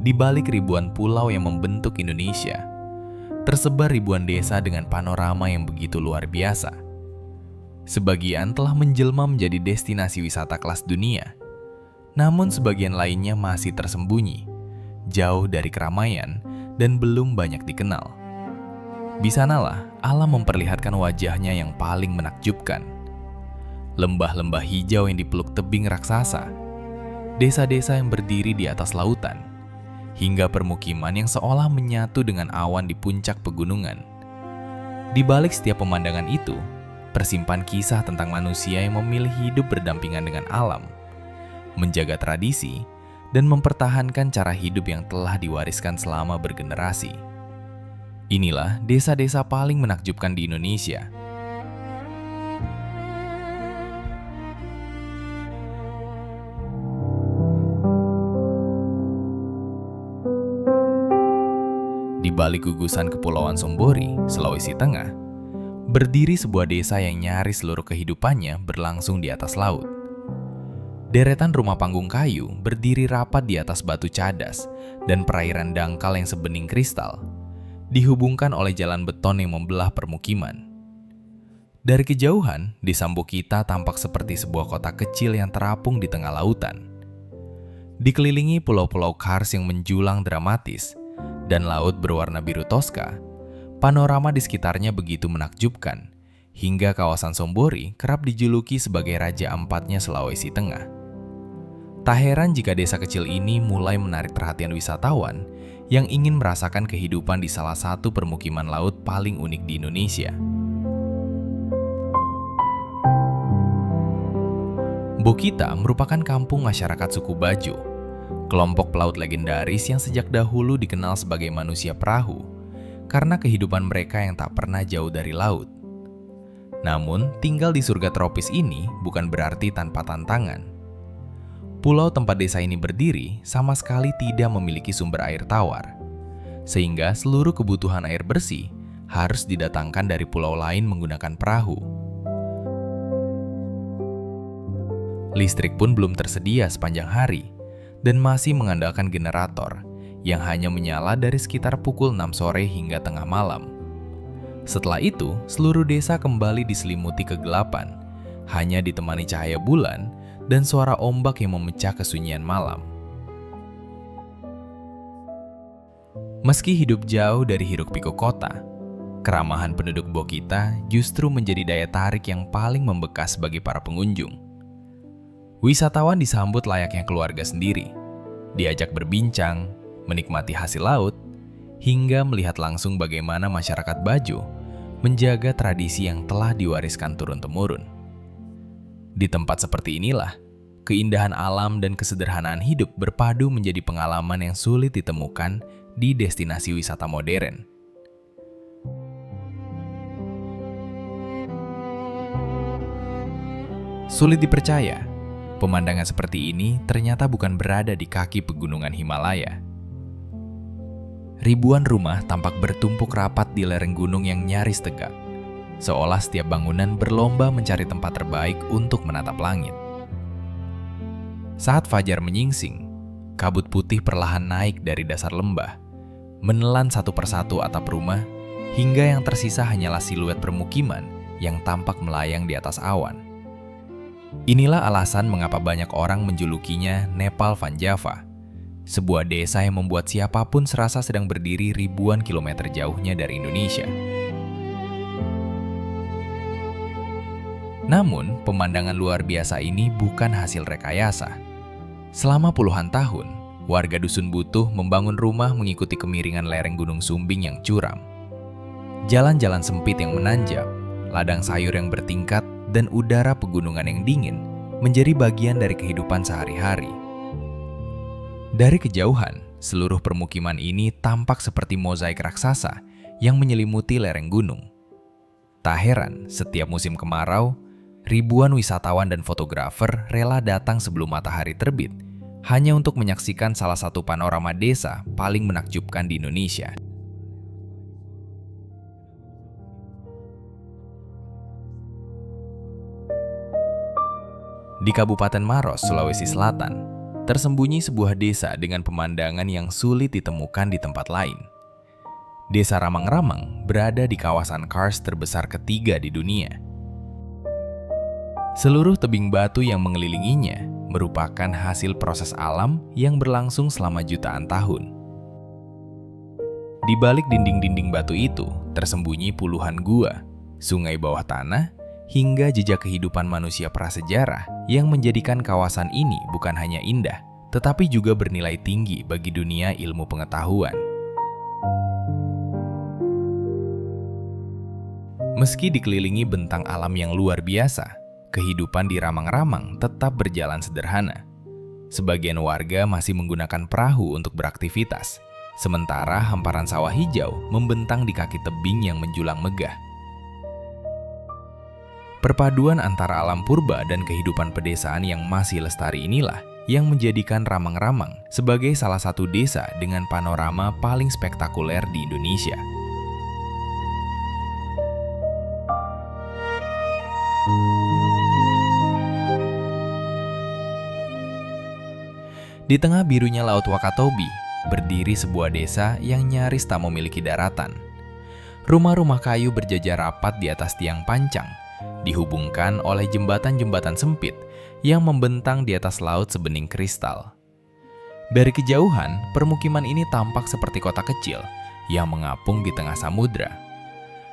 Di balik ribuan pulau yang membentuk Indonesia, tersebar ribuan desa dengan panorama yang begitu luar biasa. Sebagian telah menjelma menjadi destinasi wisata kelas dunia, namun sebagian lainnya masih tersembunyi, jauh dari keramaian dan belum banyak dikenal. Di sanalah alam memperlihatkan wajahnya yang paling menakjubkan. Lembah-lembah hijau yang dipeluk tebing raksasa, desa-desa yang berdiri di atas lautan, hingga permukiman yang seolah menyatu dengan awan di puncak pegunungan. Di balik setiap pemandangan itu, tersimpan kisah tentang manusia yang memilih hidup berdampingan dengan alam, menjaga tradisi, dan mempertahankan cara hidup yang telah diwariskan selama bergenerasi. Inilah desa-desa paling menakjubkan di Indonesia. Di balik gugusan Kepulauan Sombori, Sulawesi Tengah, berdiri sebuah desa yang nyaris seluruh kehidupannya berlangsung di atas laut. Deretan rumah panggung kayu berdiri rapat di atas batu cadas dan perairan dangkal yang sebening kristal, dihubungkan oleh jalan beton yang membelah permukiman. Dari kejauhan, desa Mbokita tampak seperti sebuah kota kecil yang terapung di tengah lautan. Dikelilingi pulau-pulau kars yang menjulang dramatis, dan laut berwarna biru toska, panorama di sekitarnya begitu menakjubkan, hingga kawasan Sombori kerap dijuluki sebagai Raja Empatnya Sulawesi Tengah. Tak heran jika desa kecil ini mulai menarik perhatian wisatawan yang ingin merasakan kehidupan di salah satu permukiman laut paling unik di Indonesia. Mbokita merupakan kampung masyarakat suku Bajo, kelompok pelaut legendaris yang sejak dahulu dikenal sebagai manusia perahu karena kehidupan mereka yang tak pernah jauh dari laut. Namun, tinggal di surga tropis ini bukan berarti tanpa tantangan. Pulau tempat desa ini berdiri sama sekali tidak memiliki sumber air tawar, sehingga seluruh kebutuhan air bersih harus didatangkan dari pulau lain menggunakan perahu. Listrik pun belum tersedia sepanjang hari, dan masih mengandalkan generator yang hanya menyala dari sekitar pukul 6 sore hingga tengah malam. Setelah itu, seluruh desa kembali diselimuti kegelapan, hanya ditemani cahaya bulan dan suara ombak yang memecah kesunyian malam. Meski hidup jauh dari hiruk-pikuk kota, keramahan penduduk Mbokita justru menjadi daya tarik yang paling membekas bagi para pengunjung. Wisatawan disambut layaknya keluarga sendiri, diajak berbincang, menikmati hasil laut, hingga melihat langsung bagaimana masyarakat Bajo menjaga tradisi yang telah diwariskan turun-temurun. Di tempat seperti inilah, keindahan alam dan kesederhanaan hidup berpadu menjadi pengalaman yang sulit ditemukan di destinasi wisata modern. Sulit dipercaya, pemandangan seperti ini ternyata bukan berada di kaki pegunungan Himalaya. Ribuan rumah tampak bertumpuk rapat di lereng gunung yang nyaris tegak, seolah setiap bangunan berlomba mencari tempat terbaik untuk menatap langit. Saat fajar menyingsing, kabut putih perlahan naik dari dasar lembah, menelan satu persatu atap rumah, hingga yang tersisa hanyalah siluet permukiman yang tampak melayang di atas awan. Inilah alasan mengapa banyak orang menjulukinya Nepal Van Java, sebuah desa yang membuat siapapun serasa sedang berdiri ribuan kilometer jauhnya dari Indonesia. Namun, pemandangan luar biasa ini bukan hasil rekayasa. Selama puluhan tahun, warga Dusun Butuh membangun rumah mengikuti kemiringan lereng Gunung Sumbing yang curam. Jalan-jalan sempit yang menanjak, ladang sayur yang bertingkat, dan udara pegunungan yang dingin menjadi bagian dari kehidupan sehari-hari. Dari kejauhan, seluruh permukiman ini tampak seperti mozaik raksasa yang menyelimuti lereng gunung. Tak heran, setiap musim kemarau, ribuan wisatawan dan fotografer rela datang sebelum matahari terbit hanya untuk menyaksikan salah satu panorama desa paling menakjubkan di Indonesia. Di Kabupaten Maros, Sulawesi Selatan, tersembunyi sebuah desa dengan pemandangan yang sulit ditemukan di tempat lain. Desa Ramang-Ramang berada di kawasan kars terbesar ketiga di dunia. Seluruh tebing batu yang mengelilinginya merupakan hasil proses alam yang berlangsung selama jutaan tahun. Di balik dinding-dinding batu itu tersembunyi puluhan gua, sungai bawah tanah, hingga jejak kehidupan manusia prasejarah yang menjadikan kawasan ini bukan hanya indah, tetapi juga bernilai tinggi bagi dunia ilmu pengetahuan. Meski dikelilingi bentang alam yang luar biasa, kehidupan di Ramang-Ramang tetap berjalan sederhana. Sebagian warga masih menggunakan perahu untuk beraktivitas, sementara hamparan sawah hijau membentang di kaki tebing yang menjulang megah. Perpaduan antara alam purba dan kehidupan pedesaan yang masih lestari inilah yang menjadikan Ramang-Ramang sebagai salah satu desa dengan panorama paling spektakuler di Indonesia. Di tengah birunya Laut Wakatobi, berdiri sebuah desa yang nyaris tak memiliki daratan. Rumah-rumah kayu berjajar rapat di atas tiang pancang, dihubungkan oleh jembatan-jembatan sempit yang membentang di atas laut sebening kristal. Dari kejauhan, permukiman ini tampak seperti kota kecil yang mengapung di tengah samudra.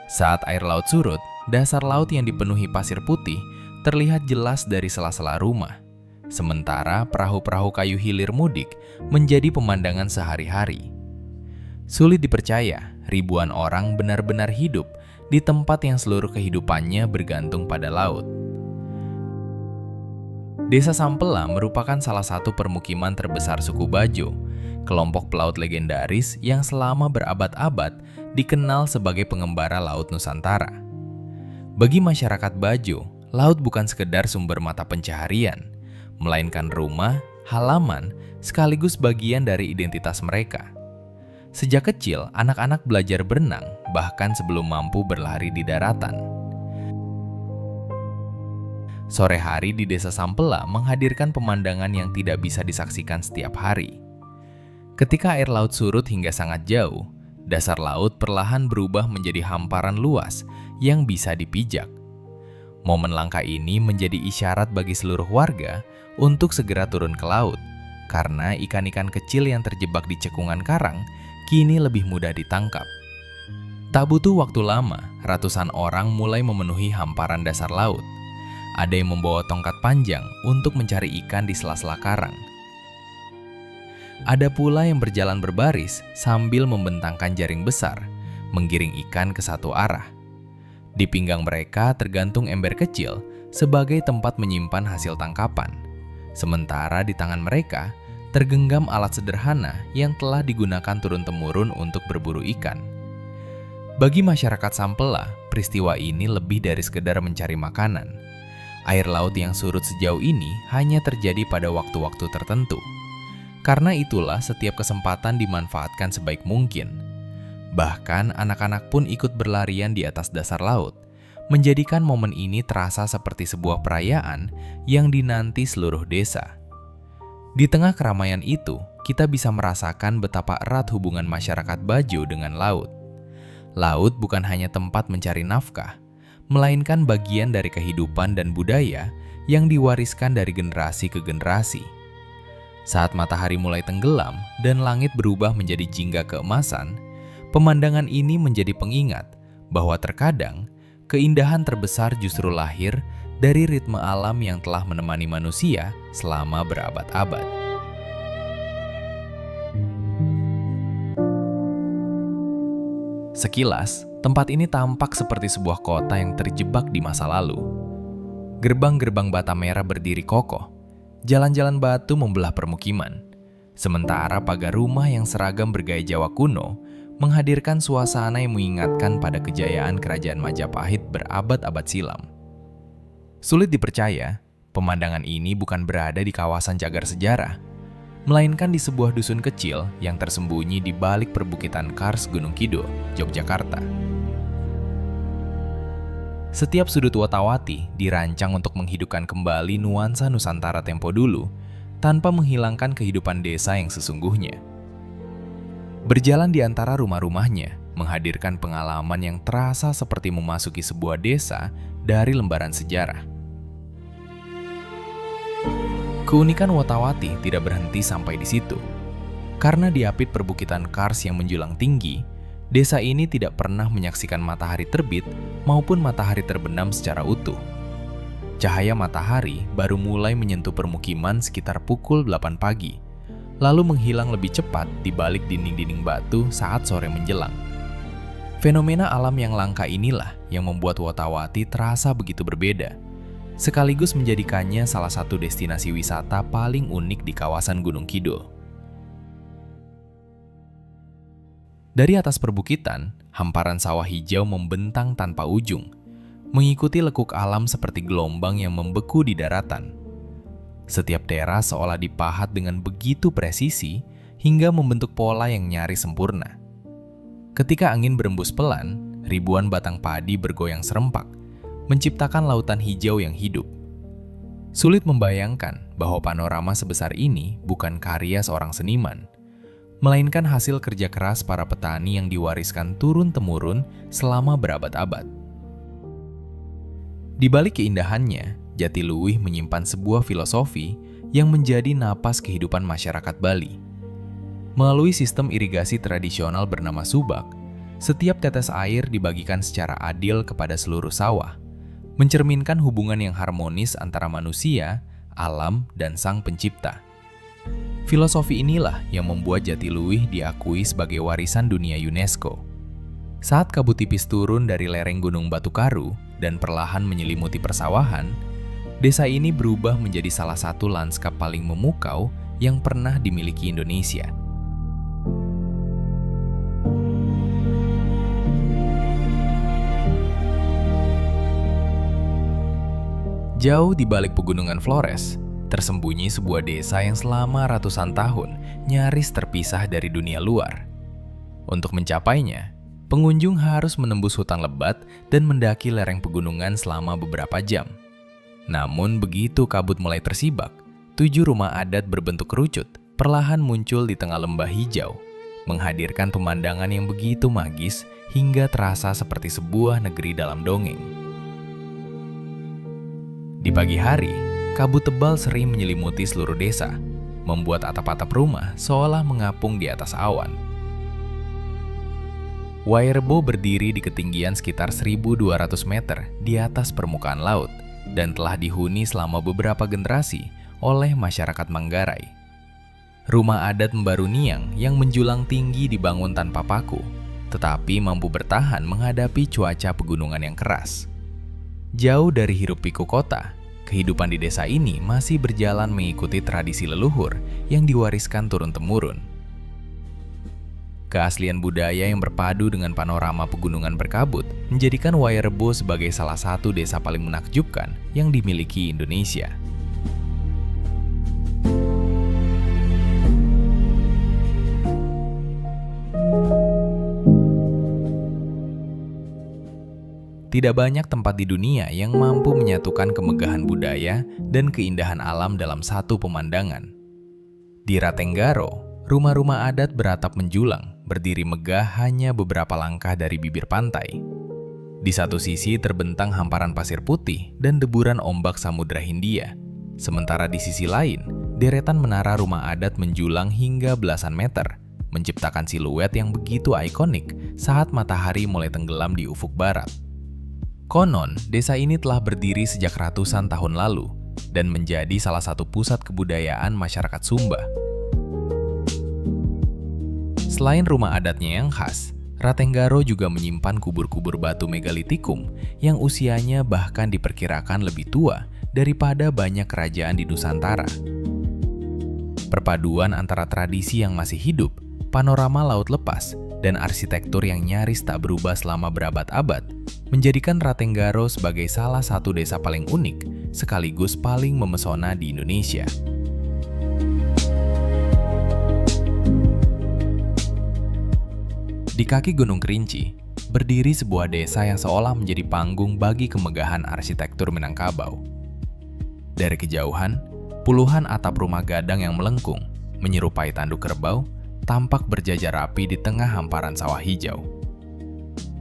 Saat air laut surut, dasar laut yang dipenuhi pasir putih terlihat jelas dari sela-sela rumah. Sementara perahu-perahu kayu hilir mudik menjadi pemandangan sehari-hari. Sulit dipercaya, ribuan orang benar-benar hidup di tempat yang seluruh kehidupannya bergantung pada laut. Desa Sampela merupakan salah satu permukiman terbesar suku Bajo, kelompok pelaut legendaris yang selama berabad-abad dikenal sebagai pengembara laut Nusantara. Bagi masyarakat Bajo, laut bukan sekedar sumber mata pencaharian, melainkan rumah, halaman, sekaligus bagian dari identitas mereka. Sejak kecil, anak-anak belajar berenang, bahkan sebelum mampu berlari di daratan. Sore hari di Desa Sampela menghadirkan pemandangan yang tidak bisa disaksikan setiap hari. Ketika air laut surut hingga sangat jauh, dasar laut perlahan berubah menjadi hamparan luas yang bisa dipijak. Momen langka ini menjadi isyarat bagi seluruh warga untuk segera turun ke laut, karena ikan-ikan kecil yang terjebak di cekungan karang kini lebih mudah ditangkap. Tak butuh waktu lama, ratusan orang mulai memenuhi hamparan dasar laut. Ada yang membawa tongkat panjang untuk mencari ikan di sela-sela karang. Ada pula yang berjalan berbaris sambil membentangkan jaring besar, menggiring ikan ke satu arah. Di pinggang mereka tergantung ember kecil sebagai tempat menyimpan hasil tangkapan. Sementara di tangan mereka tergenggam alat sederhana yang telah digunakan turun-temurun untuk berburu ikan. Bagi masyarakat Sampela, peristiwa ini lebih dari sekedar mencari makanan. Air laut yang surut sejauh ini hanya terjadi pada waktu-waktu tertentu. Karena itulah setiap kesempatan dimanfaatkan sebaik mungkin. Bahkan anak-anak pun ikut berlarian di atas dasar laut, menjadikan momen ini terasa seperti sebuah perayaan yang dinanti seluruh desa. Di tengah keramaian itu, kita bisa merasakan betapa erat hubungan masyarakat Bajo dengan laut. Laut bukan hanya tempat mencari nafkah, melainkan bagian dari kehidupan dan budaya yang diwariskan dari generasi ke generasi. Saat matahari mulai tenggelam dan langit berubah menjadi jingga keemasan, pemandangan ini menjadi pengingat bahwa terkadang keindahan terbesar justru lahir dari ritme alam yang telah menemani manusia selama berabad-abad. Sekilas, tempat ini tampak seperti sebuah kota yang terjebak di masa lalu. Gerbang-gerbang bata merah berdiri kokoh, jalan-jalan batu membelah permukiman, sementara pagar rumah yang seragam bergaya Jawa kuno menghadirkan suasana yang mengingatkan pada kejayaan kerajaan Majapahit berabad-abad silam. Sulit dipercaya, pemandangan ini bukan berada di kawasan cagar sejarah, melainkan di sebuah dusun kecil yang tersembunyi di balik perbukitan Kars Gunung Kidul, Yogyakarta. Setiap sudut Wotawati dirancang untuk menghidupkan kembali nuansa Nusantara tempo dulu, tanpa menghilangkan kehidupan desa yang sesungguhnya. Berjalan di antara rumah-rumahnya menghadirkan pengalaman yang terasa seperti memasuki sebuah desa dari lembaran sejarah. Keunikan Wotawati tidak berhenti sampai di situ. Karena diapit perbukitan kars yang menjulang tinggi, desa ini tidak pernah menyaksikan matahari terbit maupun matahari terbenam secara utuh. Cahaya matahari baru mulai menyentuh permukiman sekitar pukul 8 pagi, lalu menghilang lebih cepat di balik dinding-dinding batu saat sore menjelang. Fenomena alam yang langka inilah yang membuat Wotawati terasa begitu berbeda, sekaligus menjadikannya salah satu destinasi wisata paling unik di kawasan Gunung Kidul. Dari atas perbukitan, hamparan sawah hijau membentang tanpa ujung, mengikuti lekuk alam seperti gelombang yang membeku di daratan. Setiap teras seolah dipahat dengan begitu presisi hingga membentuk pola yang nyaris sempurna. Ketika angin berembus pelan, ribuan batang padi bergoyang serempak, menciptakan lautan hijau yang hidup. Sulit membayangkan bahwa panorama sebesar ini bukan karya seorang seniman, melainkan hasil kerja keras para petani yang diwariskan turun-temurun selama berabad-abad. Di balik keindahannya, Jatiluwih menyimpan sebuah filosofi yang menjadi napas kehidupan masyarakat Bali. Melalui sistem irigasi tradisional bernama subak, setiap tetes air dibagikan secara adil kepada seluruh sawah, mencerminkan hubungan yang harmonis antara manusia, alam, dan Sang Pencipta. Filosofi inilah yang membuat Jatiluwih diakui sebagai warisan dunia UNESCO. Saat kabut tipis turun dari lereng Gunung Batu Karu dan perlahan menyelimuti persawahan, desa ini berubah menjadi salah satu lanskap paling memukau yang pernah dimiliki Indonesia. Jauh di balik pegunungan Flores, tersembunyi sebuah desa yang selama ratusan tahun nyaris terpisah dari dunia luar. Untuk mencapainya, pengunjung harus menembus hutan lebat dan mendaki lereng pegunungan selama beberapa jam. Namun begitu kabut mulai tersibak, 7 rumah adat berbentuk kerucut perlahan muncul di tengah lembah hijau, menghadirkan pemandangan yang begitu magis hingga terasa seperti sebuah negeri dalam dongeng. Di pagi hari, kabut tebal sering menyelimuti seluruh desa, membuat atap-atap rumah seolah mengapung di atas awan. Wairebo berdiri di ketinggian sekitar 1.200 meter di atas permukaan laut dan telah dihuni selama beberapa generasi oleh masyarakat Manggarai. Rumah adat Mbaruniang yang menjulang tinggi dibangun tanpa paku, tetapi mampu bertahan menghadapi cuaca pegunungan yang keras. Jauh dari hiruk-pikuk kota, kehidupan di desa ini masih berjalan mengikuti tradisi leluhur yang diwariskan turun-temurun. Keaslian budaya yang berpadu dengan panorama pegunungan berkabut menjadikan Wairebo sebagai salah satu desa paling menakjubkan yang dimiliki Indonesia. Tidak banyak tempat di dunia yang mampu menyatukan kemegahan budaya dan keindahan alam dalam satu pemandangan. Di Ratenggaro, rumah-rumah adat beratap menjulang, berdiri megah hanya beberapa langkah dari bibir pantai. Di satu sisi terbentang hamparan pasir putih dan deburan ombak Samudra Hindia. Sementara di sisi lain, deretan menara rumah adat menjulang hingga belasan meter, menciptakan siluet yang begitu ikonik saat matahari mulai tenggelam di ufuk barat. Konon, desa ini telah berdiri sejak ratusan tahun lalu dan menjadi salah satu pusat kebudayaan masyarakat Sumba. Selain rumah adatnya yang khas, Ratenggaro juga menyimpan kubur-kubur batu megalitikum yang usianya bahkan diperkirakan lebih tua daripada banyak kerajaan di Nusantara. Perpaduan antara tradisi yang masih hidup, panorama laut lepas, dan arsitektur yang nyaris tak berubah selama berabad-abad menjadikan Ratenggaro sebagai salah satu desa paling unik sekaligus paling memesona di Indonesia. Di kaki Gunung Kerinci, berdiri sebuah desa yang seolah menjadi panggung bagi kemegahan arsitektur Minangkabau. Dari kejauhan, Puluhan atap rumah gadang yang melengkung, menyerupai tanduk kerbau, tampak berjajar rapi di tengah hamparan sawah hijau.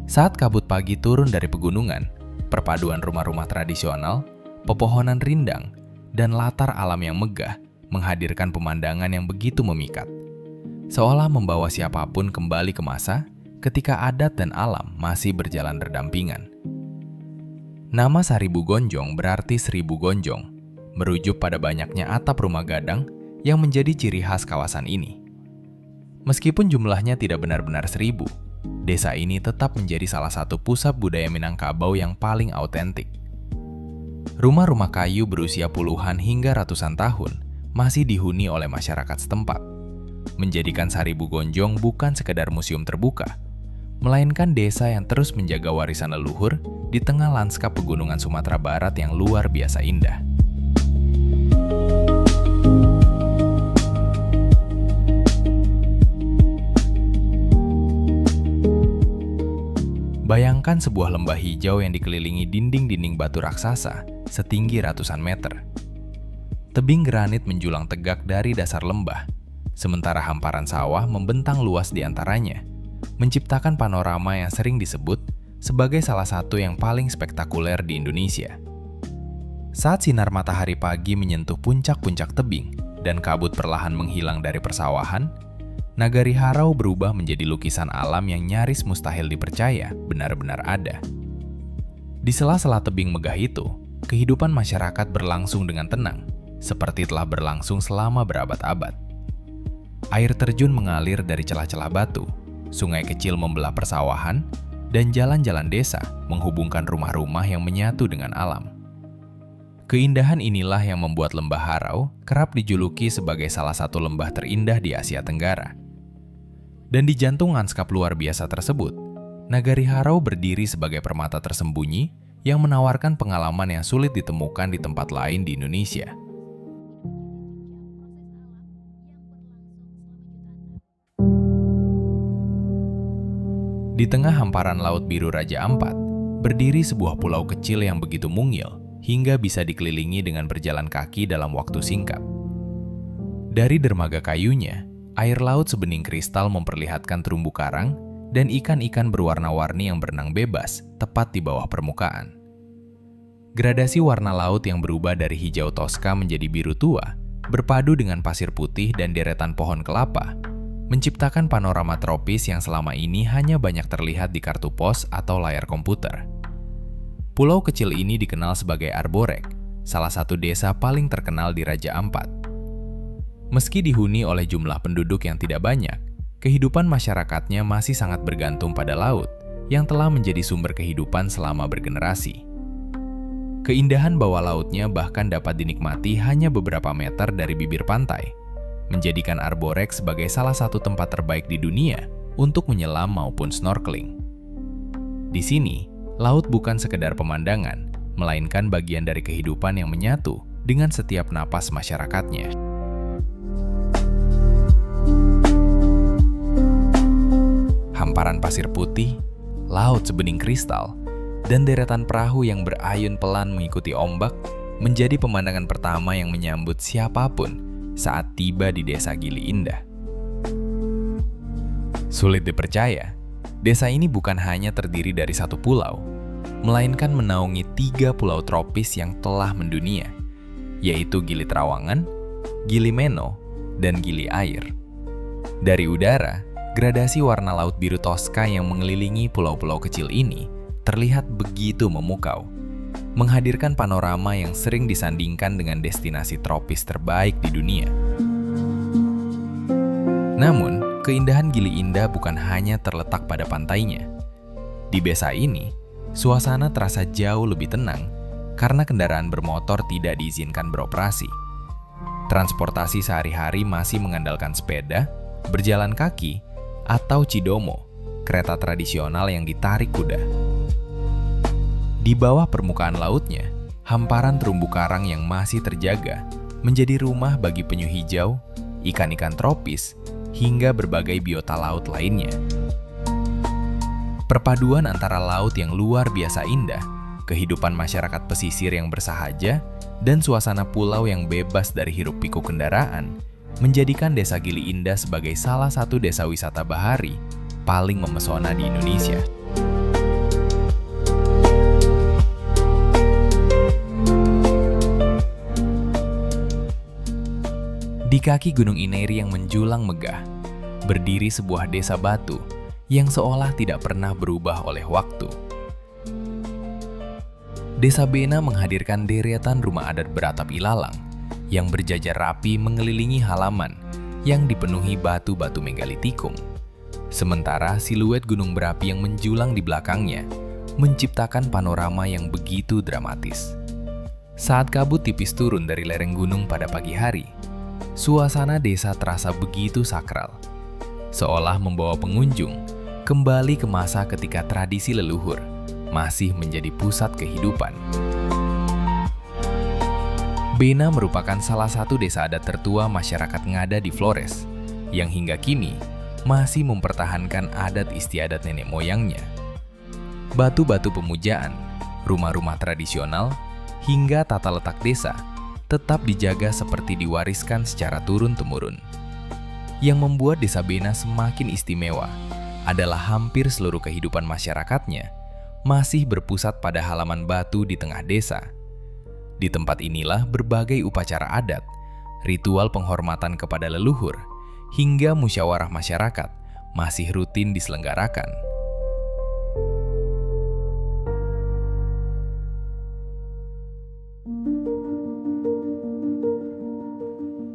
Saat kabut pagi turun dari pegunungan, perpaduan rumah-rumah tradisional, pepohonan rindang, dan latar alam yang megah menghadirkan pemandangan yang begitu memikat. Seolah membawa siapapun kembali ke masa ketika adat dan alam masih berjalan berdampingan. Nama Seribu Gonjong berarti 1000 gonjong, merujuk pada banyaknya atap rumah gadang yang menjadi ciri khas kawasan ini. Meskipun jumlahnya tidak benar-benar 1000, desa ini tetap menjadi salah satu pusat budaya Minangkabau yang paling autentik. Rumah-rumah kayu berusia puluhan hingga ratusan tahun masih dihuni oleh masyarakat setempat, menjadikan Seribu Gonjong bukan sekedar museum terbuka, melainkan desa yang terus menjaga warisan leluhur di tengah lanskap pegunungan Sumatera Barat yang luar biasa indah. Bayangkan sebuah lembah hijau yang dikelilingi dinding-dinding batu raksasa setinggi ratusan meter. Tebing granit menjulang tegak dari dasar lembah, sementara hamparan sawah membentang luas di antaranya, menciptakan panorama yang sering disebut sebagai salah satu yang paling spektakuler di Indonesia. Saat sinar matahari pagi menyentuh puncak-puncak tebing dan kabut perlahan menghilang dari persawahan, Nagari Harau berubah menjadi lukisan alam yang nyaris mustahil dipercaya benar-benar ada. Di sela-sela tebing megah itu, kehidupan masyarakat berlangsung dengan tenang, seperti telah berlangsung selama berabad-abad. Air terjun mengalir dari celah-celah batu, sungai kecil membelah persawahan, dan jalan-jalan desa menghubungkan rumah-rumah yang menyatu dengan alam. Keindahan inilah yang membuat Lembah Harau kerap dijuluki sebagai salah satu lembah terindah di Asia Tenggara. Dan di jantung lanskap luar biasa tersebut, Nagari Harau berdiri sebagai permata tersembunyi yang menawarkan pengalaman yang sulit ditemukan di tempat lain di Indonesia. Di tengah hamparan Laut Biru Raja Ampat, berdiri sebuah pulau kecil yang begitu mungil hingga bisa dikelilingi dengan berjalan kaki dalam waktu singkat. Dari dermaga kayunya, air laut sebening kristal memperlihatkan terumbu karang dan ikan-ikan berwarna-warni yang berenang bebas tepat di bawah permukaan. Gradasi warna laut yang berubah dari hijau toska menjadi biru tua, berpadu dengan pasir putih dan deretan pohon kelapa, menciptakan panorama tropis yang selama ini hanya banyak terlihat di kartu pos atau layar komputer. Pulau kecil ini dikenal sebagai Arborek, salah satu desa paling terkenal di Raja Ampat. Meski dihuni oleh jumlah penduduk yang tidak banyak, kehidupan masyarakatnya masih sangat bergantung pada laut yang telah menjadi sumber kehidupan selama bergenerasi. Keindahan bawah lautnya bahkan dapat dinikmati hanya beberapa meter dari bibir pantai, menjadikan Arborek sebagai salah satu tempat terbaik di dunia untuk menyelam maupun snorkeling. Di sini, laut bukan sekedar pemandangan, melainkan bagian dari kehidupan yang menyatu dengan setiap napas masyarakatnya. Hamparan pasir putih, laut sebening kristal, dan deretan perahu yang berayun pelan mengikuti ombak menjadi pemandangan pertama yang menyambut siapapun saat tiba di desa Gili Indah. Sulit dipercaya, desa ini bukan hanya terdiri dari satu pulau, melainkan menaungi 3 pulau tropis yang telah mendunia, yaitu Gili Trawangan, Gili Meno, dan Gili Air. Dari udara, gradasi warna laut biru toska yang mengelilingi pulau-pulau kecil ini terlihat begitu memukau, menghadirkan panorama yang sering disandingkan dengan destinasi tropis terbaik di dunia. Namun, keindahan Gili Indah bukan hanya terletak pada pantainya. Di desa ini, suasana terasa jauh lebih tenang karena kendaraan bermotor tidak diizinkan beroperasi. Transportasi sehari-hari masih mengandalkan sepeda, berjalan kaki, atau cidomo, kereta tradisional yang ditarik kuda. Di bawah permukaan lautnya, hamparan terumbu karang yang masih terjaga menjadi rumah bagi penyu hijau, ikan-ikan tropis, hingga berbagai biota laut lainnya. Perpaduan antara laut yang luar biasa indah, kehidupan masyarakat pesisir yang bersahaja, dan suasana pulau yang bebas dari hiruk-pikuk kendaraan menjadikan Desa Gili Indah sebagai salah satu desa wisata bahari paling memesona di Indonesia. Di kaki Gunung Ineri yang menjulang megah, berdiri sebuah desa batu yang seolah tidak pernah berubah oleh waktu. Desa Bena menghadirkan deretan rumah adat beratap ilalang yang berjajar rapi mengelilingi halaman yang dipenuhi batu-batu megalitikum. Sementara siluet gunung berapi yang menjulang di belakangnya menciptakan panorama yang begitu dramatis. Saat kabut tipis turun dari lereng gunung pada pagi hari, suasana desa terasa begitu sakral, seolah membawa pengunjung kembali ke masa ketika tradisi leluhur masih menjadi pusat kehidupan. Bena merupakan salah satu desa adat tertua masyarakat Ngada di Flores, yang hingga kini masih mempertahankan adat istiadat nenek moyangnya. Batu-batu pemujaan, rumah-rumah tradisional, hingga tata letak desa tetap dijaga seperti diwariskan secara turun-temurun. Yang membuat Desa Bena semakin istimewa adalah hampir seluruh kehidupan masyarakatnya masih berpusat pada halaman batu di tengah desa. Di tempat inilah berbagai upacara adat, ritual penghormatan kepada leluhur, hingga musyawarah masyarakat masih rutin diselenggarakan.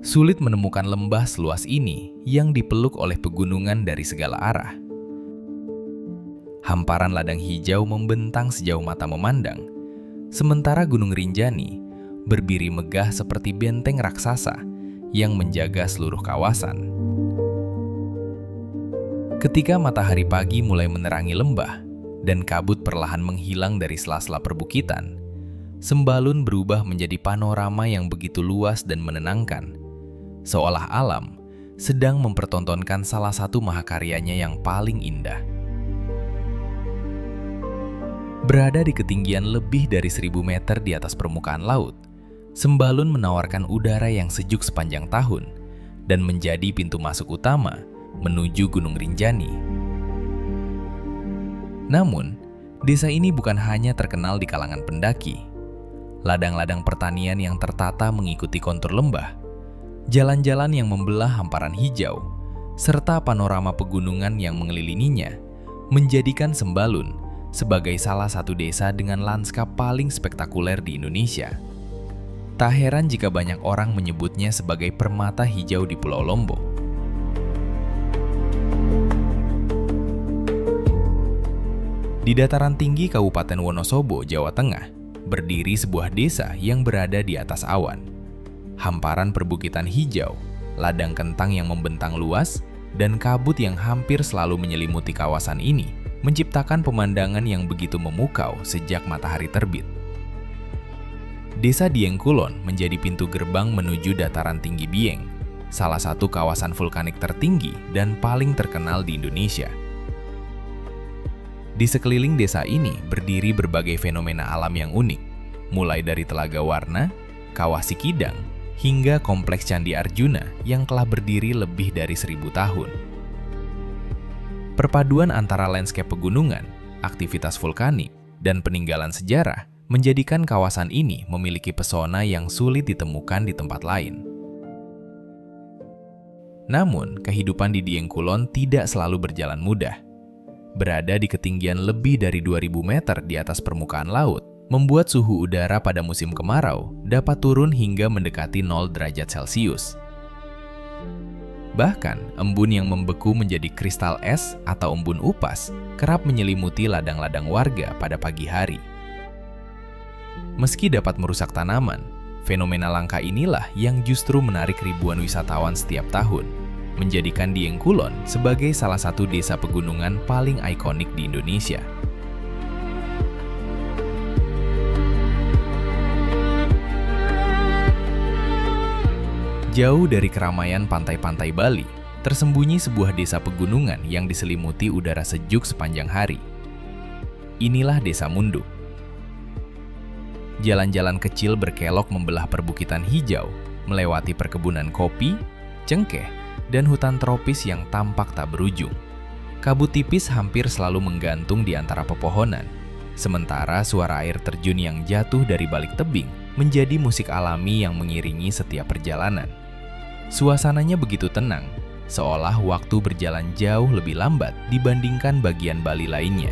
Sulit menemukan lembah seluas ini yang dipeluk oleh pegunungan dari segala arah. Hamparan ladang hijau membentang sejauh mata memandang, sementara Gunung Rinjani berdiri megah seperti benteng raksasa yang menjaga seluruh kawasan. Ketika matahari pagi mulai menerangi lembah dan kabut perlahan menghilang dari sela-sela perbukitan, Sembalun berubah menjadi panorama yang begitu luas dan menenangkan, seolah alam sedang mempertontonkan salah satu mahakaryanya yang paling indah. Berada di ketinggian lebih dari 1000 meter di atas permukaan laut, Sembalun menawarkan udara yang sejuk sepanjang tahun dan menjadi pintu masuk utama menuju Gunung Rinjani. Namun, desa ini bukan hanya terkenal di kalangan pendaki. Ladang-ladang pertanian yang tertata mengikuti kontur lembah, jalan-jalan yang membelah hamparan hijau, serta panorama pegunungan yang mengelilinginya, menjadikan Sembalun sebagai salah satu desa dengan lanskap paling spektakuler di Indonesia. Tak heran jika banyak orang menyebutnya sebagai permata hijau di Pulau Lombok. Di dataran tinggi Kabupaten Wonosobo, Jawa Tengah, berdiri sebuah desa yang berada di atas awan. Hamparan perbukitan hijau, ladang kentang yang membentang luas, dan kabut yang hampir selalu menyelimuti kawasan ini menciptakan pemandangan yang begitu memukau sejak matahari terbit. Desa Dieng Kulon menjadi pintu gerbang menuju dataran tinggi Bieng, salah satu kawasan vulkanik tertinggi dan paling terkenal di Indonesia. Di sekeliling desa ini berdiri berbagai fenomena alam yang unik, mulai dari Telaga Warna, Kawah Sikidang, hingga Kompleks Candi Arjuna yang telah berdiri lebih dari 1000 tahun. Perpaduan antara landscape pegunungan, aktivitas vulkanik, dan peninggalan sejarah menjadikan kawasan ini memiliki pesona yang sulit ditemukan di tempat lain. Namun, kehidupan di Dieng Kulon tidak selalu berjalan mudah. Berada di ketinggian lebih dari 2000 meter di atas permukaan laut, membuat suhu udara pada musim kemarau dapat turun hingga mendekati 0 derajat Celcius. Bahkan, embun yang membeku menjadi kristal es atau embun upas kerap menyelimuti ladang-ladang warga pada pagi hari. Meski dapat merusak tanaman, fenomena langka inilah yang justru menarik ribuan wisatawan setiap tahun, menjadikan Dieng Kulon sebagai salah satu desa pegunungan paling ikonik di Indonesia. Jauh dari keramaian pantai-pantai Bali, tersembunyi sebuah desa pegunungan yang diselimuti udara sejuk sepanjang hari. Inilah Desa Munduk. Jalan-jalan kecil berkelok membelah perbukitan hijau, melewati perkebunan kopi, cengkeh, dan hutan tropis yang tampak tak berujung. Kabut tipis hampir selalu menggantung di antara pepohonan, sementara suara air terjun yang jatuh dari balik tebing menjadi musik alami yang mengiringi setiap perjalanan. Suasananya begitu tenang, seolah waktu berjalan jauh lebih lambat dibandingkan bagian Bali lainnya.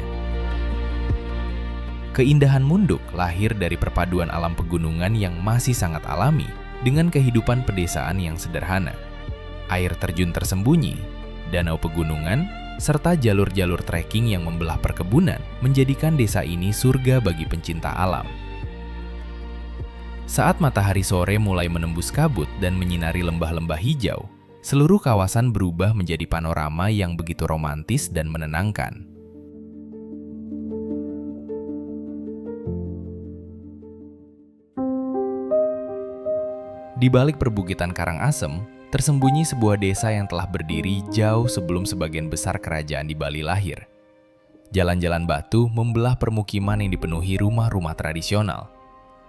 Keindahan Munduk lahir dari perpaduan alam pegunungan yang masih sangat alami dengan kehidupan pedesaan yang sederhana. Air terjun tersembunyi, danau pegunungan, serta jalur-jalur trekking yang membelah perkebunan menjadikan desa ini surga bagi pencinta alam. Saat matahari sore mulai menembus kabut dan menyinari lembah-lembah hijau, seluruh kawasan berubah menjadi panorama yang begitu romantis dan menenangkan. Di balik perbukitan Karangasem, tersembunyi sebuah desa yang telah berdiri jauh sebelum sebagian besar kerajaan di Bali lahir. Jalan-jalan batu membelah permukiman yang dipenuhi rumah-rumah tradisional.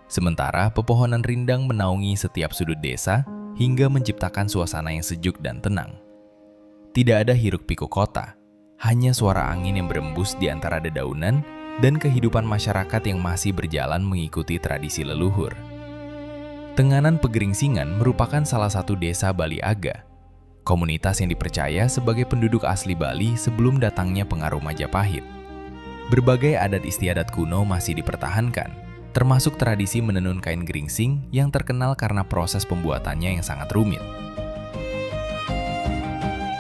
Sementara pepohonan rindang menaungi setiap sudut desa hingga menciptakan suasana yang sejuk dan tenang. Tidak ada hiruk-pikuk kota, hanya suara angin yang berembus di antara dedaunan dan kehidupan masyarakat yang masih berjalan mengikuti tradisi leluhur. Tenganan Pegeringsingan merupakan salah satu desa Bali Aga, komunitas yang dipercaya sebagai penduduk asli Bali sebelum datangnya pengaruh Majapahit. Berbagai adat istiadat kuno masih dipertahankan, termasuk tradisi menenun kain geringsing yang terkenal karena proses pembuatannya yang sangat rumit.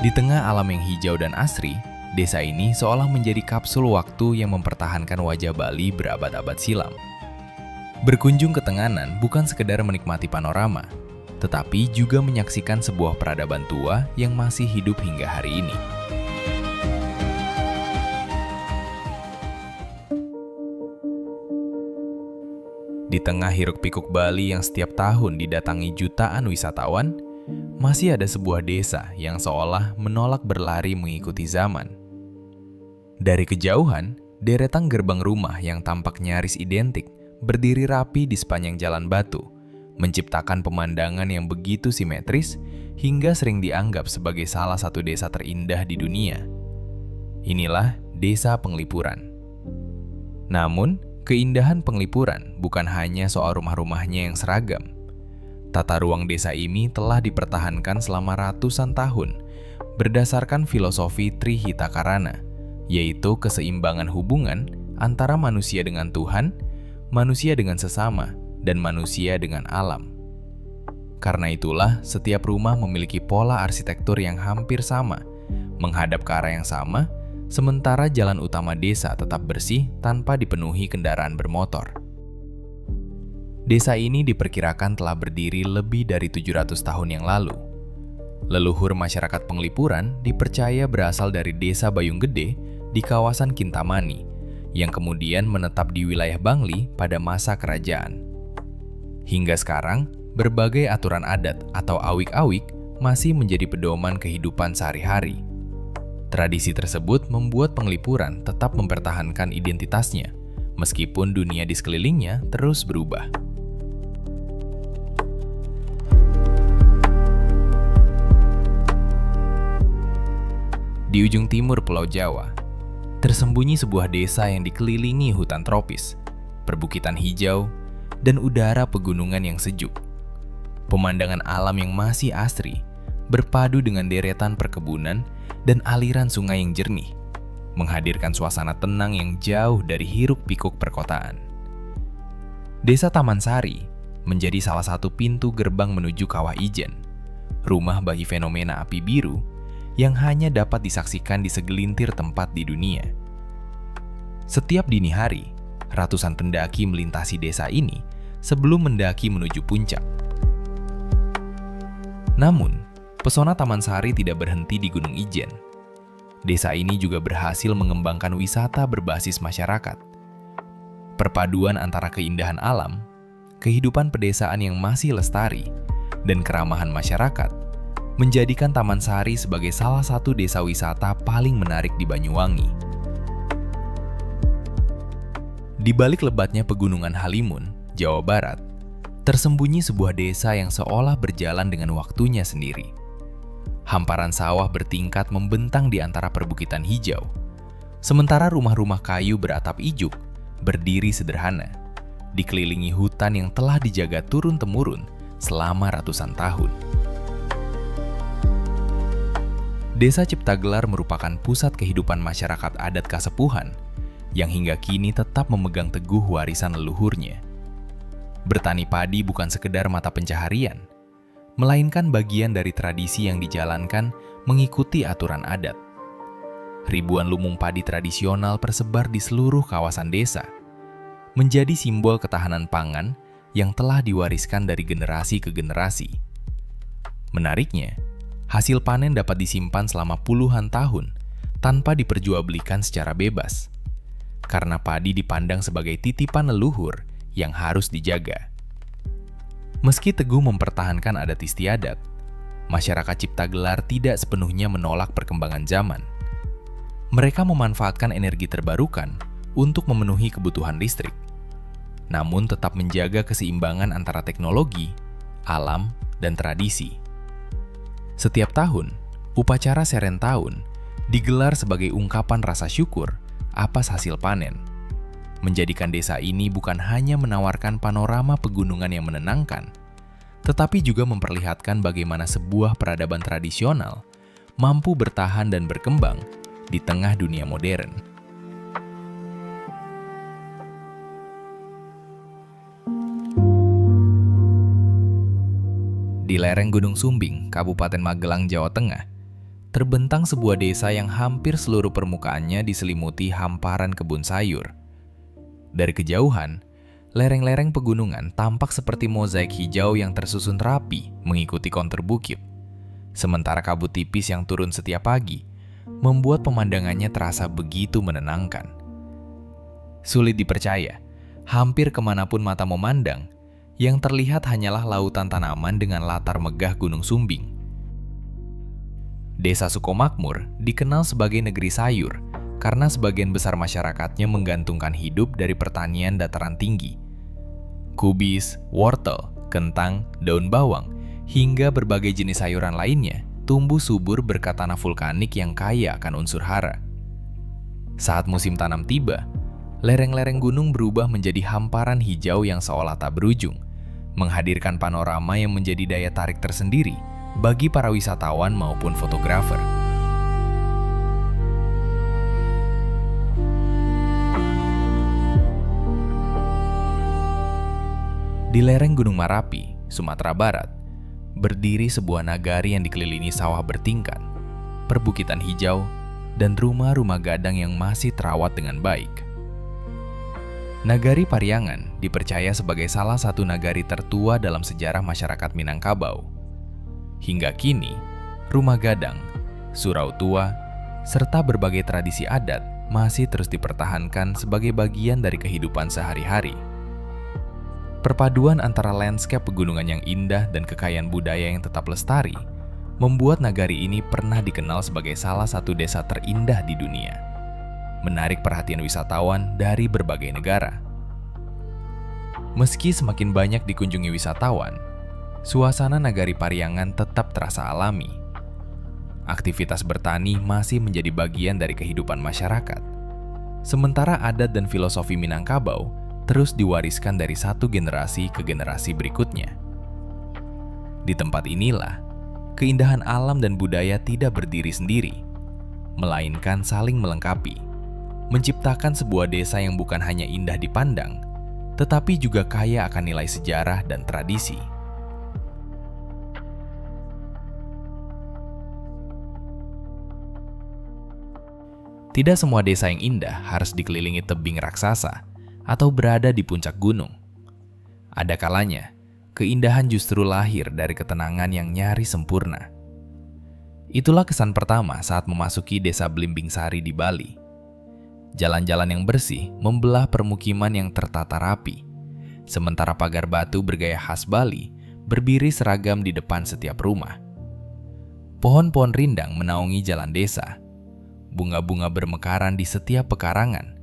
Di tengah alam yang hijau dan asri, desa ini seolah menjadi kapsul waktu yang mempertahankan wajah Bali berabad-abad silam. Berkunjung ke Tenganan bukan sekedar menikmati panorama, tetapi juga menyaksikan sebuah peradaban tua yang masih hidup hingga hari ini. Di tengah hiruk-pikuk Bali yang setiap tahun didatangi jutaan wisatawan, masih ada sebuah desa yang seolah menolak berlari mengikuti zaman. Dari kejauhan, deretan gerbang rumah yang tampak nyaris identik berdiri rapi di sepanjang jalan batu, menciptakan pemandangan yang begitu simetris hingga sering dianggap sebagai salah satu desa terindah di dunia. Inilah Desa Penglipuran. Namun, keindahan Penglipuran bukan hanya soal rumah-rumahnya yang seragam. Tata ruang desa ini telah dipertahankan selama ratusan tahun berdasarkan filosofi Trihita-Karana, yaitu keseimbangan hubungan antara manusia dengan Tuhan, manusia dengan sesama, dan manusia dengan alam. Karena itulah, setiap rumah memiliki pola arsitektur yang hampir sama, menghadap ke arah yang sama, sementara jalan utama desa tetap bersih tanpa dipenuhi kendaraan bermotor. Desa ini diperkirakan telah berdiri lebih dari 700 tahun yang lalu. Leluhur masyarakat Penglipuran dipercaya berasal dari Desa Bayung Gede di kawasan Kintamani, yang kemudian menetap di wilayah Bangli pada masa kerajaan. Hingga sekarang, berbagai aturan adat atau awik-awik masih menjadi pedoman kehidupan sehari-hari. Tradisi tersebut membuat Penglipuran tetap mempertahankan identitasnya, meskipun dunia di sekelilingnya terus berubah. Di ujung timur Pulau Jawa, tersembunyi sebuah desa yang dikelilingi hutan tropis, perbukitan hijau, dan udara pegunungan yang sejuk. Pemandangan alam yang masih asri, berpadu dengan deretan perkebunan dan aliran sungai yang jernih, menghadirkan suasana tenang yang jauh dari hiruk-pikuk perkotaan. Desa Taman Sari menjadi salah satu pintu gerbang menuju Kawah Ijen, rumah bagi fenomena api biru yang hanya dapat disaksikan di segelintir tempat di dunia. Setiap dini hari, ratusan pendaki melintasi desa ini sebelum mendaki menuju puncak. Namun, pesona Taman Sari tidak berhenti di Gunung Ijen. Desa ini juga berhasil mengembangkan wisata berbasis masyarakat. Perpaduan antara keindahan alam, kehidupan pedesaan yang masih lestari, dan keramahan masyarakat menjadikan Taman Sari sebagai salah satu desa wisata paling menarik di Banyuwangi. Di balik lebatnya pegunungan Halimun, Jawa Barat, tersembunyi sebuah desa yang seolah berjalan dengan waktunya sendiri. Hamparan sawah bertingkat membentang di antara perbukitan hijau, sementara rumah-rumah kayu beratap ijuk berdiri sederhana, dikelilingi hutan yang telah dijaga turun-temurun selama ratusan tahun. Desa Ciptagelar merupakan pusat kehidupan masyarakat adat Kasepuhan yang hingga kini tetap memegang teguh warisan leluhurnya. Bertani padi bukan sekedar mata pencaharian, melainkan bagian dari tradisi yang dijalankan mengikuti aturan adat. Ribuan lumbung padi tradisional tersebar di seluruh kawasan desa, menjadi simbol ketahanan pangan yang telah diwariskan dari generasi ke generasi. Menariknya, hasil panen dapat disimpan selama puluhan tahun tanpa diperjualbelikan secara bebas, karena padi dipandang sebagai titipan leluhur yang harus dijaga. Meski teguh mempertahankan adat istiadat, masyarakat Ciptagelar tidak sepenuhnya menolak perkembangan zaman. Mereka memanfaatkan energi terbarukan untuk memenuhi kebutuhan listrik, namun tetap menjaga keseimbangan antara teknologi, alam, dan tradisi. Setiap tahun, upacara Serentahun digelar sebagai ungkapan rasa syukur atas hasil panen, menjadikan desa ini bukan hanya menawarkan panorama pegunungan yang menenangkan, tetapi juga memperlihatkan bagaimana sebuah peradaban tradisional mampu bertahan dan berkembang di tengah dunia modern. Di lereng Gunung Sumbing, Kabupaten Magelang, Jawa Tengah, terbentang sebuah desa yang hampir seluruh permukaannya diselimuti hamparan kebun sayur. Dari kejauhan, lereng-lereng pegunungan tampak seperti mozaik hijau yang tersusun rapi mengikuti kontur bukit. Sementara kabut tipis yang turun setiap pagi membuat pemandangannya terasa begitu menenangkan. Sulit dipercaya, hampir kemanapun mata memandang, yang terlihat hanyalah lautan tanaman dengan latar megah Gunung Sumbing. Desa Sukomakmur dikenal sebagai negeri sayur karena sebagian besar masyarakatnya menggantungkan hidup dari pertanian dataran tinggi. Kubis, wortel, kentang, daun bawang, hingga berbagai jenis sayuran lainnya tumbuh subur berkat tanah vulkanik yang kaya akan unsur hara. Saat musim tanam tiba, lereng-lereng gunung berubah menjadi hamparan hijau yang seolah tak berujung, menghadirkan panorama yang menjadi daya tarik tersendiri bagi para wisatawan maupun fotografer. Di lereng Gunung Marapi, Sumatera Barat, berdiri sebuah nagari yang dikelilingi sawah bertingkat, perbukitan hijau, dan rumah-rumah gadang yang masih terawat dengan baik. Nagari Pariangan dipercaya sebagai salah satu nagari tertua dalam sejarah masyarakat Minangkabau. Hingga kini, rumah gadang, surau tua, serta berbagai tradisi adat masih terus dipertahankan sebagai bagian dari kehidupan sehari-hari. Perpaduan antara lanskap pegunungan yang indah dan kekayaan budaya yang tetap lestari membuat nagari ini pernah dikenal sebagai salah satu desa terindah di dunia, menarik perhatian wisatawan dari berbagai negara. Meski semakin banyak dikunjungi wisatawan, suasana nagari Pariangan tetap terasa alami. Aktivitas bertani masih menjadi bagian dari kehidupan masyarakat, sementara adat dan filosofi Minangkabau terus diwariskan dari satu generasi ke generasi berikutnya. Di tempat inilah, keindahan alam dan budaya tidak berdiri sendiri, melainkan saling melengkapi, menciptakan sebuah desa yang bukan hanya indah dipandang, tetapi juga kaya akan nilai sejarah dan tradisi. Tidak semua desa yang indah harus dikelilingi tebing raksasa atau berada di puncak gunung. Ada kalanya, keindahan justru lahir dari ketenangan yang nyaris sempurna. Itulah kesan pertama saat memasuki desa Blimbing Sari di Bali. Jalan-jalan yang bersih membelah permukiman yang tertata rapi, sementara pagar batu bergaya khas Bali berdiri seragam di depan setiap rumah. Pohon-pohon rindang menaungi jalan desa, bunga-bunga bermekaran di setiap pekarangan,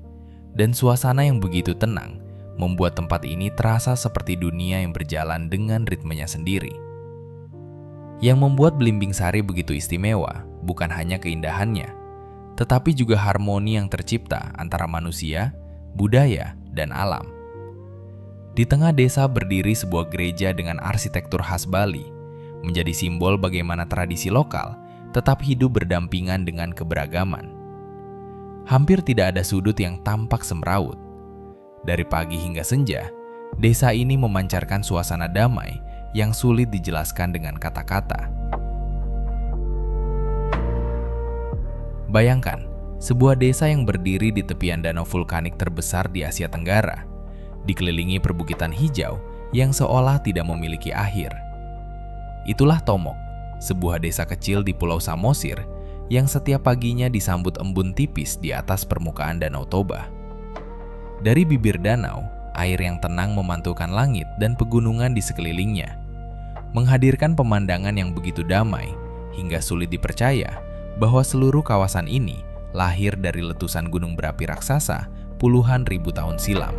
dan suasana yang begitu tenang membuat tempat ini terasa seperti dunia yang berjalan dengan ritmenya sendiri. Yang membuat Belimbing Sari begitu istimewa bukan hanya keindahannya, tetapi juga harmoni yang tercipta antara manusia, budaya, dan alam. Di tengah desa berdiri sebuah gereja dengan arsitektur khas Bali, menjadi simbol bagaimana tradisi lokal tetap hidup berdampingan dengan keberagaman. Hampir tidak ada sudut yang tampak semrawut. Dari pagi hingga senja, desa ini memancarkan suasana damai yang sulit dijelaskan dengan kata-kata. Bayangkan, sebuah desa yang berdiri di tepian danau vulkanik terbesar di Asia Tenggara, dikelilingi perbukitan hijau yang seolah tidak memiliki akhir. Itulah Tomok, sebuah desa kecil di Pulau Samosir yang setiap paginya disambut embun tipis di atas permukaan Danau Toba. Dari bibir danau, air yang tenang memantulkan langit dan pegunungan di sekelilingnya, menghadirkan pemandangan yang begitu damai hingga sulit dipercaya bahwa seluruh kawasan ini lahir dari letusan gunung berapi raksasa puluhan ribu tahun silam.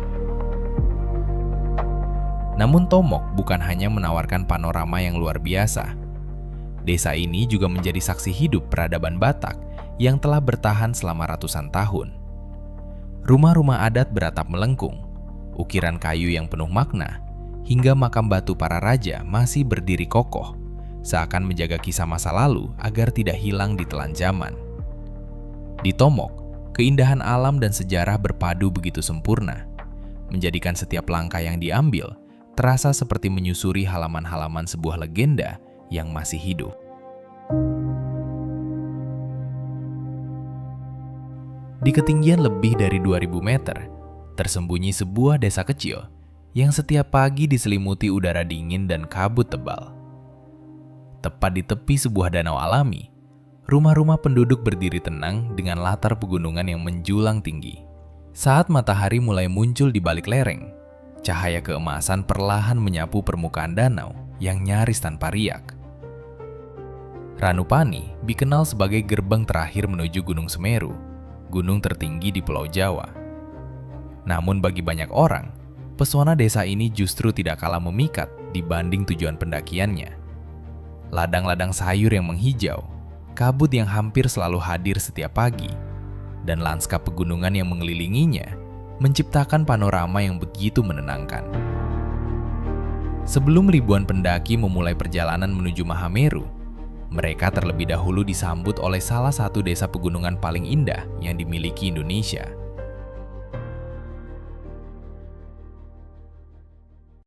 Namun Tomok bukan hanya menawarkan panorama yang luar biasa. Desa ini juga menjadi saksi hidup peradaban Batak yang telah bertahan selama ratusan tahun. Rumah-rumah adat beratap melengkung, ukiran kayu yang penuh makna, hingga makam batu para raja masih berdiri kokoh, seakan menjaga kisah masa lalu agar tidak hilang ditelan zaman. Di Tomok, keindahan alam dan sejarah berpadu begitu sempurna, menjadikan setiap langkah yang diambil terasa seperti menyusuri halaman-halaman sebuah legenda yang masih hidup. Di ketinggian lebih dari 2000 meter, tersembunyi sebuah desa kecil yang setiap pagi diselimuti udara dingin dan kabut tebal. Tepat di tepi sebuah danau alami, rumah-rumah penduduk berdiri tenang dengan latar pegunungan yang menjulang tinggi. Saat matahari mulai muncul di balik lereng, cahaya keemasan perlahan menyapu permukaan danau yang nyaris tanpa riak. Ranupani dikenal sebagai gerbang terakhir menuju Gunung Semeru, gunung tertinggi di Pulau Jawa. Namun bagi banyak orang, pesona desa ini justru tidak kalah memikat dibanding tujuan pendakiannya. Ladang-ladang sayur yang menghijau, kabut yang hampir selalu hadir setiap pagi, dan lanskap pegunungan yang mengelilinginya menciptakan panorama yang begitu menenangkan. Sebelum ribuan pendaki memulai perjalanan menuju Mahameru, mereka terlebih dahulu disambut oleh salah satu desa pegunungan paling indah yang dimiliki Indonesia,